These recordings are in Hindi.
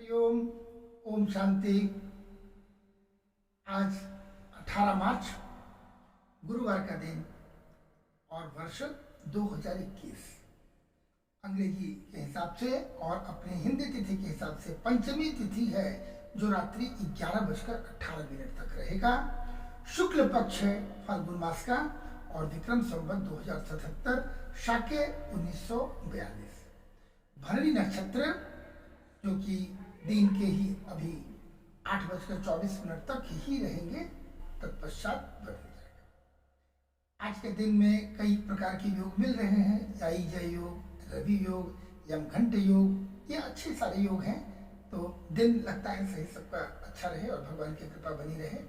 हरिओम। ओम शांति। आज 18 मार्च गुरुवार का दिन और वर्ष 2021 अंग्रेजी के हिसाब से और अपने हिंदी तिथि के हिसाब से पंचमी तिथि है, जो रात्रि 11:18 तक रहेगा। शुक्ल पक्ष है फाल्गुन मास का और विक्रम संवत 2077 शाके 1942। भरणी नक्षत्र जो कि दिन के ही अभी 8:24 तक ही रहेंगे, तत्पश्चात बदल जाएगा। आज के दिन में कई प्रकार के योग मिल रहे हैं, याई जय योग, रवि योग, यमघंट योग, ये अच्छे सारे योग हैं। तो दिन लगता है सही सबका अच्छा रहे और भगवान की कृपा बनी रहे।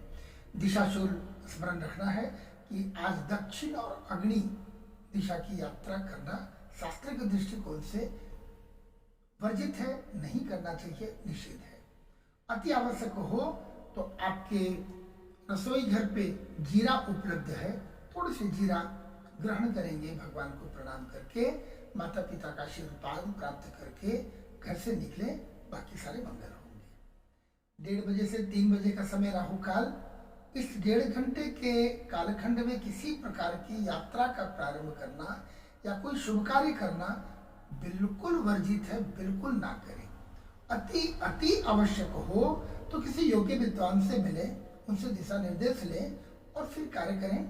दिशाशूल स्मरण रखना है कि आज दक्षिण और अग्नि दिशा की यात्रा करना शास्त्र के दृष्टिकोण से वर्जित है, नहीं करना चाहिए, निषेध है। अति आवश्यक हो तो आपके रसोई घर पे जीरा उपलब्ध है, थोड़ी सी जीरा ग्रहण करेंगे, भगवान को प्रणाम करके माता पिता का आशीर्वाद प्राप्त करके घर से निकले, बाकी सारे मंगल होंगे। 1:30 बजे से 3 बजे का समय राहु काल। इस 1.5 घंटे के कालखंड में किसी प्रकार की यात्रा का प्रारंभ करना या कोई शुभ कार्य करना बिल्कुल वर्जित है, बिल्कुल ना करें। अति आवश्यक हो तो किसी योग्य विद्वान से मिले, उनसे दिशा निर्देश लें और फिर कार्य करें,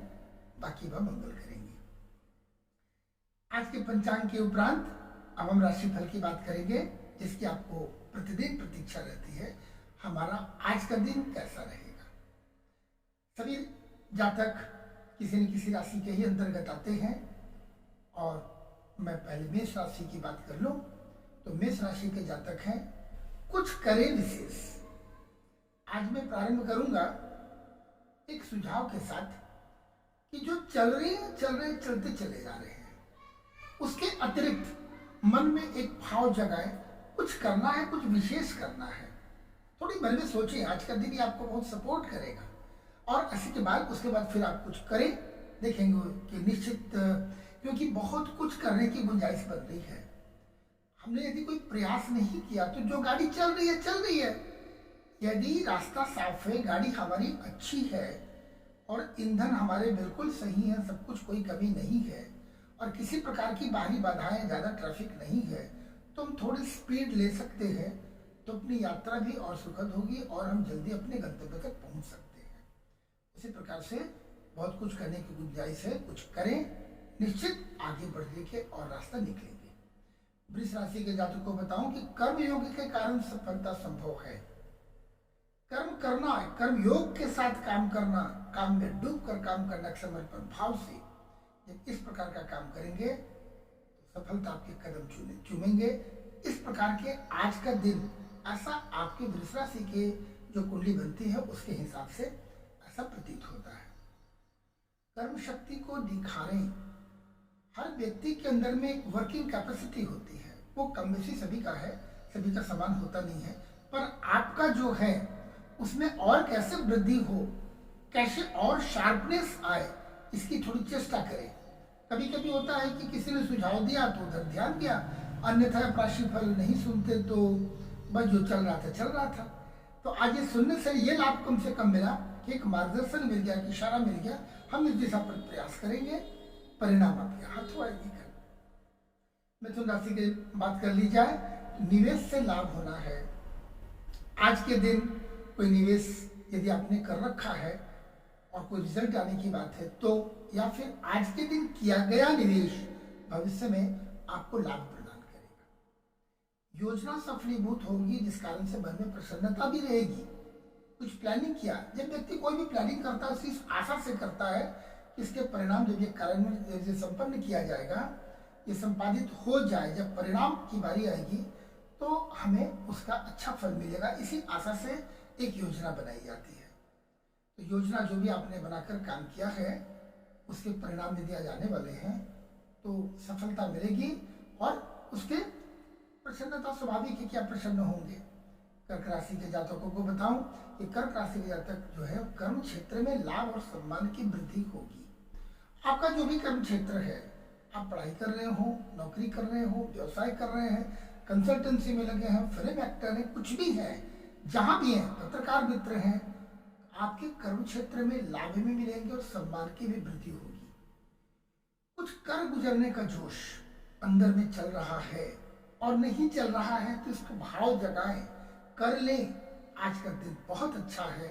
बाकी वह मंगल करेंगे। आज के पंचांग के उपरांत अब हम राशिफल की बात करेंगे, जिसकी आपको प्रतिदिन प्रतीक्षा रहती है। हमारा आज का दिन कैसा रहेगा। सभी जातक किसी न किसी राशि के ही अंतर्गत आते हैं और मैं पहले मेष राशि की बात कर लूं तो मेष राशि के जातक हैं, कुछ करें विशेष। आज मैं प्रारंभ करूंगा एक सुझाव के साथ कि जो चलते चले जा रहे हैं, उसके अतिरिक्त मन में एक भाव जगाए, कुछ करना है, कुछ विशेष करना है। थोड़ी मन में सोचें, आज का दिन ही आपको बहुत सपोर्ट करेगा और ऐसे के बाद उसके बाद फिर आप कुछ करें, देखेंगे कि निश्चित, क्योंकि बहुत कुछ करने की गुंजाइश बन रही है। हमने यदि कोई प्रयास नहीं किया तो जो गाड़ी चल रही है। यदि रास्ता साफ है, गाड़ी हमारी अच्छी है और ईंधन हमारे बिल्कुल सही है, सब कुछ कोई कमी नहीं है और किसी प्रकार की बाहरी बाधाएं, ज़्यादा ट्रैफिक नहीं है, तो हम थोड़ी स्पीड ले सकते हैं, तो अपनी यात्रा भी और सुखद होगी और हम जल्दी अपने गंतव्य तक पहुंच सकते हैं। इसी प्रकार से बहुत कुछ करने की गुंजाइश है, कुछ करें, निश्चित आगे बढ़ने के और रास्ता निकलेंगे। वृष राशि के जातकों को बताऊं कि कर्म योग के कारण सफलता संभव है। कर्म करना, कर्म योग के साथ काम करना, काम में डूब कर काम करना, समर्पण भाव से जब इस प्रकार का काम करेंगे तो सफलता आपके कदम चूमेंगे। इस प्रकार के आज का दिन ऐसा आपके वृष राशि के जो कुंडली बनती है उसके हिसाब से ऐसा प्रतीत होता है। कर्म शक्ति को निखारें। हर व्यक्ति के अंदर में एक वर्किंग कैपेसिटी होती है, वो कम बेशी सभी का है, सभी का समान होता नहीं है, पर आपका जो है उसमें और कैसे वृद्धि हो, कैसे और शार्पनेस आए, इसकी थोड़ी चेष्टा करें। कभी कभी होता है कि किसी ने सुझाव दिया तो उधर ध्यान दिया, अन्यथा राशिफल नहीं सुनते तो बस जो चल रहा था। तो आज ये सुनने से ये लाभ कम से कम मिला कि एक मार्गदर्शन मिल गया, इशारा मिल गया, हम इस दिशा पर प्रयास करेंगे, परिणाम आपके हाथ आएगी। मिथुन राशि की बात कर ली जाए तो निवेश से लाभ होना है। आज के दिन कोई निवेश यदि आपने कर रखा है और कोई रिजल्ट आने की बात है तो, या फिर आज के दिन किया गया निवेश भविष्य में आपको लाभ प्रदान करेगा। योजना सफलीभूत होगी, जिस कारण से मन में प्रसन्नता भी रहेगी। कुछ प्लानिंग किया, जब व्यक्ति कोई भी प्लानिंग करता है उसी आशा से करता है कि इसके परिणाम जब ये कार्य संपन्न किया जाएगा, ये संपादित हो जाए, जब परिणाम की बारी आएगी तो हमें उसका अच्छा फल मिलेगा। इसी आशा से एक योजना बनाई जाती है। तो योजना जो भी आपने बनाकर काम किया है उसके परिणाम यदि आ जाने वाले हैं तो सफलता मिलेगी और उसके प्रसन्नता स्वाभाविक है कि आप प्रसन्न होंगे। कर्क राशि के जातकों को बताऊं कि कर्क राशि के जातक जो है कर्म क्षेत्र में लाभ और सम्मान की वृद्धि होगी। आपका जो भी कर्म क्षेत्र है, आप पढ़ाई कर रहे हो, नौकरी कर रहे हो, व्यवसाय कर रहे हैं, कंसल्टेंसी में लगे हैं, फिल्म एक्टर हैं, कुछ भी हैं, जहां भी हैं, पत्रकार मित्र हैं, आपके कर्म क्षेत्र में लाभ भी मिलेंगे और सम्मान की भी वृद्धि होगी। कुछ कर गुजरने का जोश अंदर में चल रहा है और नहीं चल रहा है तो इसको भाव जगाएं, कर लें। आज का दिन बहुत अच्छा है,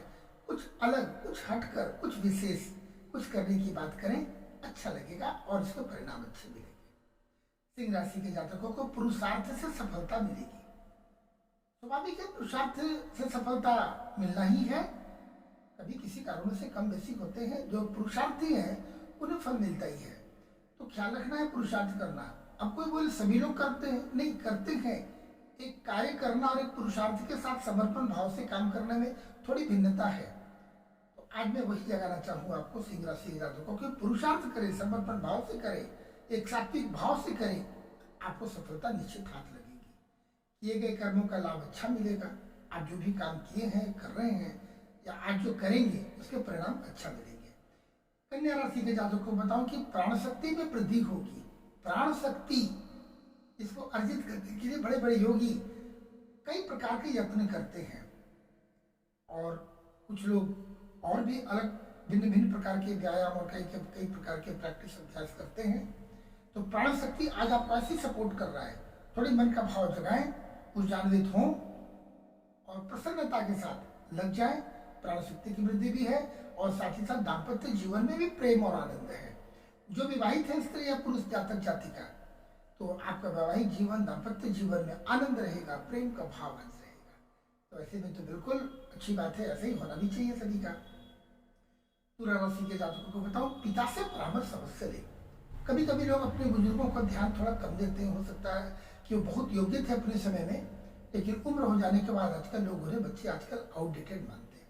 कुछ अलग, कुछ हटकर, कुछ विशेष, कुछ करने की बात करें, अच्छा लगेगा और इसके परिणाम अच्छे मिलेंगे। सिंह राशि के जातकों को पुरुषार्थ से सफलता मिलेगी। स्वाभाविक है, पुरुषार्थ से सफलता मिलना ही है। कभी किसी कारणों से कम बेसी होते हैं, जो पुरुषार्थी हैं उन्हें फल मिलता ही है। तो ख्याल रखना है पुरुषार्थ करना। अब कोई बोले सभी लोग करते हैं, नहीं, करते हैं। एक कार्य करना और एक पुरुषार्थ के साथ समर्पण भाव से काम करने में थोड़ी भिन्नता है। तो आज मैं वही जगाना चाहूँगा आपको, सिंह राशि के जातकों को, पुरुषार्थ करें, समर्पण भाव से करें, एक सात्विक भाव से करें, आपको सफलता निश्चित हाथ लगेगी। किए गए कर्मों का लाभ अच्छा मिलेगा। आप जो भी काम किए हैं, कर रहे हैं या आज जो करेंगे उसके परिणाम अच्छा मिलेंगे। कन्या राशि के जातकों को बताऊं कि प्राण शक्ति में वृद्धि होगी। प्राण शक्ति, इसको अर्जित करने के लिए बड़े बड़े योगी कई प्रकार के यत्न करते हैं और कुछ लोग और भी अलग भिन्न भिन्न प्रकार के व्यायाम और कई प्रकार के प्रैक्टिस अभ्यास करते हैं। तो प्राण शक्ति आज आपको ऐसी सपोर्ट कर रहा है। थोड़ी मन का भाव जगाएं, ऊर्जान्वित हों और प्रसन्नता के साथ लग जाए। प्राण शक्ति की वृद्धि भी है और साथ ही साथ दाम्पत्य जीवन में भी प्रेम और आनंद है। जो विवाहित है स्त्री या पुरुष जातक जातिका, तो आपका वैवाहिक जीवन, दाम्पत्य जीवन में आनंद रहेगा, प्रेम का भाव आज रहेगा। तो ऐसे में तो बिल्कुल अच्छी बात है, ऐसे ही होना भी चाहिए सभी का। तुला राशि के जातकों को बताऊं, पिता से परामर्श अवश्य ले। कभी कभी लोग अपने बुजुर्गों का ध्यान थोड़ा कम देते हैं। हो सकता है कि वो बहुत योग्य थे अपने समय में, लेकिन उम्र हो जाने के बाद आजकल लोग उन्हें बच्चे आजकल आउटडेटेड मानते हैं।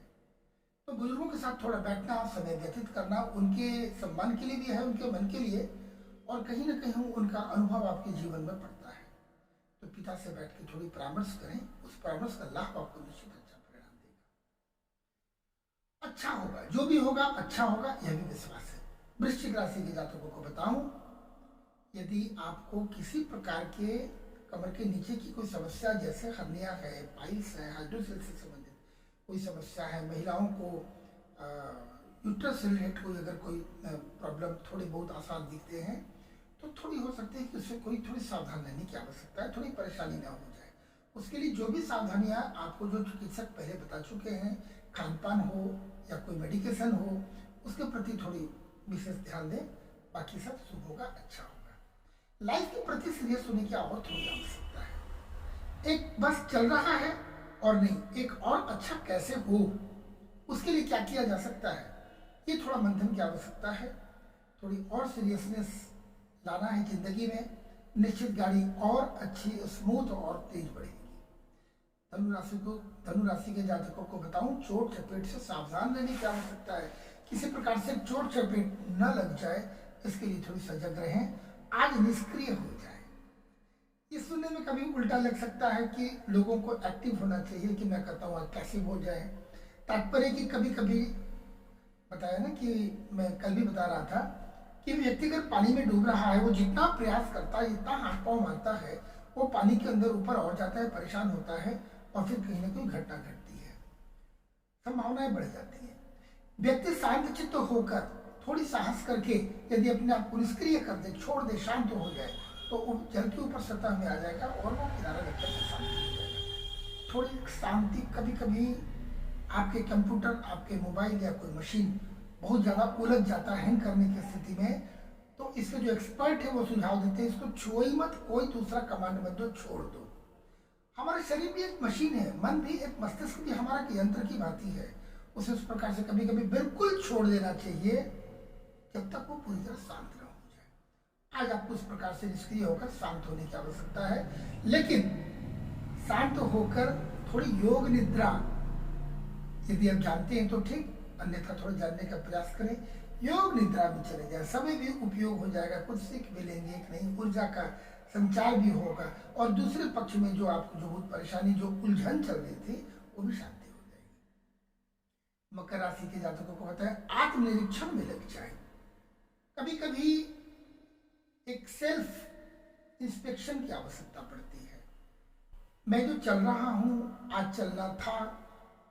तो बुजुर्गों के साथ थोड़ा बैठना, समय व्यतीत करना उनके सम्मान के लिए भी है, उनके मन के लिए, और कहीं ना कहीं उनका अनुभव आपके जीवन में पड़ता है। तो पिता से बैठ के थोड़ी परामर्श करें, उस परामर्श का लाभ आपको निश्चित अच्छा परिणाम देगा। अच्छा होगा, जो भी होगा अच्छा होगा, यह भी विश्वास है। वृश्चिक राशि के जातकों को बताऊं, यदि आपको किसी प्रकार के कमर के नीचे की कोई समस्या, जैसे हर्निया है, पाइल्स है, हाइड्रोसेल से संबंधित कोई समस्या है, महिलाओं को यूट्रस से रिलेटेड कोई अगर कोई प्रॉब्लम थोड़ी बहुत आसान दिखते हैं, तो थोड़ी हो सकती है कि उससे कोई थोड़ी सावधान रहने की आवश्यकता है, थोड़ी परेशानी ना हो जाए। उसके लिए जो भी सावधानियां आपको जो चिकित्सक पहले बता चुके हैं, खान पान हो या कोई मेडिकेशन हो, उसके प्रति थोड़ी विशेष ध्यान दें। बाकी सब शुभ होगा, अच्छा होगा। लाइफ के प्रति सीरियस होने की और थोड़ी आवश्यकता है। एक बस चल रहा है और नहीं, एक और अच्छा कैसे हो, उसके लिए क्या किया जा सकता है, ये थोड़ा मंथन की आवश्यकता है। थोड़ी और सीरियसनेस लाना है जिंदगी में, निश्चित गाड़ी और अच्छी, स्मूथ और तेज बढ़ेगी। धनु राशि के जातकों को बताऊं, चोट चपेट से सावधान रहने की आवश्यकता है। किसी प्रकार से चोट चपेट न लग जाए, इसके लिए थोड़ी सजग रहें। आज निष्क्रिय हो जाए। ये सुनने में कभी उल्टा लग सकता है कि लोगों को एक्टिव होना चाहिए, कि मैं कहता हूँ आज पैसिव हो जाए। तात्पर्य कि कभी कभी बताया ना कि मैं कल भी बता रहा था कि व्यक्ति अगर पानी में डूब रहा है, वो जितना प्रयास करता है, जितना हाथ पांव मारता है, वो पानी के अंदर ऊपर और जाता है, परेशान होता है और फिर कहीं ना कहीं घटना घटती है, संभावनाएं बढ़ जाती है। व्यक्ति शांत चित्त होकर थोड़ी साहस करके यदि अपने आप को निष्क्रिय कर दे, छोड़ दे, शांत हो जाए, तो जल के ऊपर सतह में आ जाएगा और वो किनारा लगकर शांत हो जाएगा। थोड़ी शांति, कभी कभी आपके कंप्यूटर, आपके मोबाइल या कोई मशीन बहुत ज़्यादा उलझ जाता है हैंग करने की स्थिति में, तो इसके जो एक्सपर्ट है वो सुझाव देते हैं इसको छुओ ही मत, कोई दूसरा कमांड मत दो, छोड़ दो। हमारा शरीर भी एक मशीन है, मन भी एक, मस्तिष्क भी हमारा यंत्र की भांति है। उसे उस प्रकार से कभी कभी बिल्कुल छोड़ देना चाहिए जब तक वो पूरी तरह शांत न हो जाए। आज आपको इस प्रकार से निष्क्रिय होकर शांत होने की आवश्यकता है, लेकिन शांत होकर थोड़ी योग निद्रा यदि आप जानते हैं तो ठीक, अन्यथा थोड़ा जानने का प्रयास करें। योग निद्रा भी चले जाए, समय भी उपयोग हो जाएगा, कुछ सीख भी लेंगे, एक नई ऊर्जा का संचार भी होगा और दूसरे पक्ष में जो आपको जो बहुत परेशानी, जो उलझन चल रही थी, वो भी शांति हो जाएगी। मकर राशि के जातकों को बताएं, आत्मनिरीक्षण में लग जाए। कभी कभी एक सेल्फ इंस्पेक्शन की आवश्यकता पड़ती है। मैं जो चल रहा हूँ आज चलना था।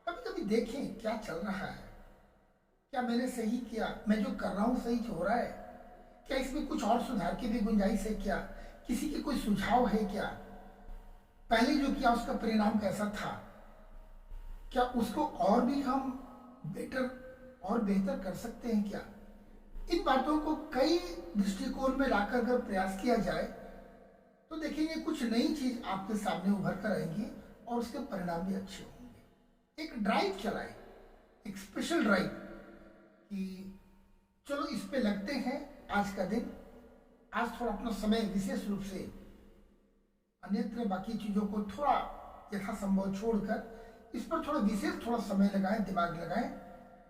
कभी कभी देखें क्या चल रहा है, क्या मैंने सही किया, मैं जो कर रहा हूँ सही हो रहा है, क्या इसमें कुछ और सुधार की भी गुंजाइश है, क्या किसी के कोई सुझाव है, क्या पहले जो किया उसका परिणाम कैसा था, क्या उसको और भी हम बेटर और बेहतर कर सकते हैं क्या। इन बातों को कई दृष्टिकोण में लाकर अगर प्रयास किया जाए तो देखेंगे कुछ नई चीज आपके सामने उभर कर आएंगी और उसके परिणाम भी अच्छे होंगे। एक ड्राइव चलाए, एक स्पेशल ड्राइव कि चलो इस पे लगते हैं आज का दिन, आज थोड़ा अपना समय विशेष रूप से अन्यत्र बाकी चीजों को थोड़ा यथासंभव छोड़कर इस पर थोड़ा विशेष थोड़ा समय लगाएं, दिमाग लगाएं।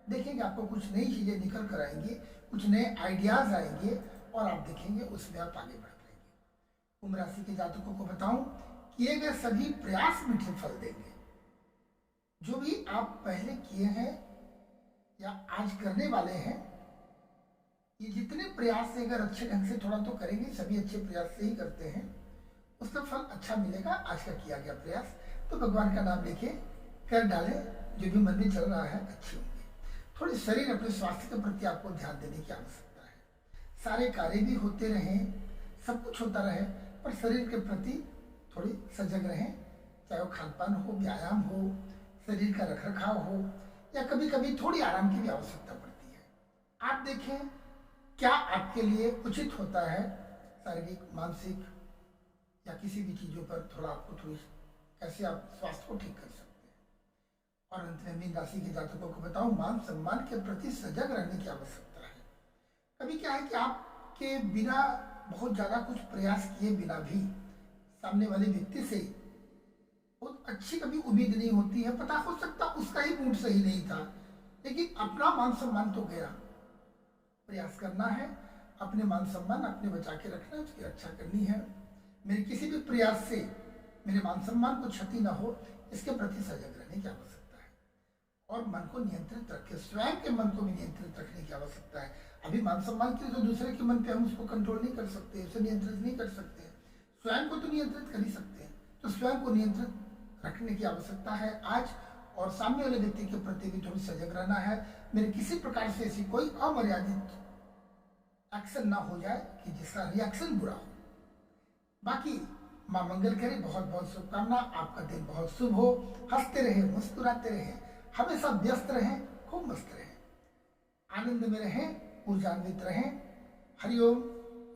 देखेंगे आपको कुछ नई चीजें निकल कर आएंगी, कुछ नए आइडियाज आएंगे और आप देखेंगे उसमें आप आगे बढ़ पाएंगे। कुंभ राशि के जातकों को बताऊं, किए गए सभी प्रयास मीठे फल देंगे। जो भी आप पहले किए हैं या आज करने वाले हैं, ये जितने प्रयास से अगर अच्छे ढंग से थोड़ा तो करेंगे, सभी अच्छे प्रयास से ही करते हैं, उसका फल अच्छा मिलेगा। आज का किया गया प्रयास तो भगवान का नाम लेके कर डालें, जो भी मन में चल रहा है अच्छे होंगे। थोड़ी शरीर अपने स्वास्थ्य के प्रति आपको ध्यान देने की आवश्यकता है। सारे कार्य भी होते रहें, सब कुछ होता रहे, पर शरीर के प्रति थोड़ी सजग रहें। चाहे वो खान पान हो, व्यायाम हो, शरीर का रखरखाव हो, या कभी कभी थोड़ी आराम की भी आवश्यकता पड़ती है। आप देखें क्या आपके लिए उचित होता है, शारीरिक, मानसिक या किसी भी चीज़ों पर थोड़ा आपको थोड़ी कैसे आप स्वास्थ्य को ठीक कर सकते हैं। और अंत में मीन राशि के जातकों को बताऊं, मान सम्मान के प्रति सजग रहने की आवश्यकता है। कभी क्या है कि आपके बिना बहुत ज़्यादा कुछ प्रयास किए बिना भी सामने वाले व्यक्ति से बहुत अच्छी कभी उम्मीद नहीं होती है। पता हो सकता उसका ही मूड सही नहीं था, लेकिन अपना मान सम्मान तो गया। प्रयास करना है, अपने मान सम्मान अपने बचा के रखना है, उसकी रक्षा करनी है। मेरे किसी भी प्रयास से मेरे मान सम्मान को क्षति ना हो, इसके प्रति सजग रहने की आवश्यकता है। और मन को नियंत्रित रखे, स्वयं के मन को भी नियंत्रित रखने की आवश्यकता है। अभी मान सम्मान के लिए तो दूसरे के मन पे हम उसको कंट्रोल नहीं कर सकते, उसे नियंत्रित नहीं कर सकते, स्वयं को तो नियंत्रित कर ही सकते हैं। तो स्वयं को नियंत्रित रखने की आवश्यकता है आज। और सामने वाले व्यक्ति के प्रति भी थोड़ी सजग रहना है। मेरे किसी प्रकार से ऐसी कोई अमर्यादित एक्शन ना हो जाए कि जिसका रिएक्शन बुरा हो। बाकी मां मंगल करे, बहुत बहुत शुभकामना। आपका दिन बहुत शुभ हो, हंसते रहे, मुस्कुराते रहे, हमेशा व्यस्त रहें, खूब मस्त रहें, आनंद में रहें, ऊर्जान्वित रहें। हरिओम,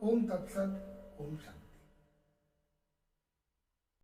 ओम तत्सत, ओम शांति।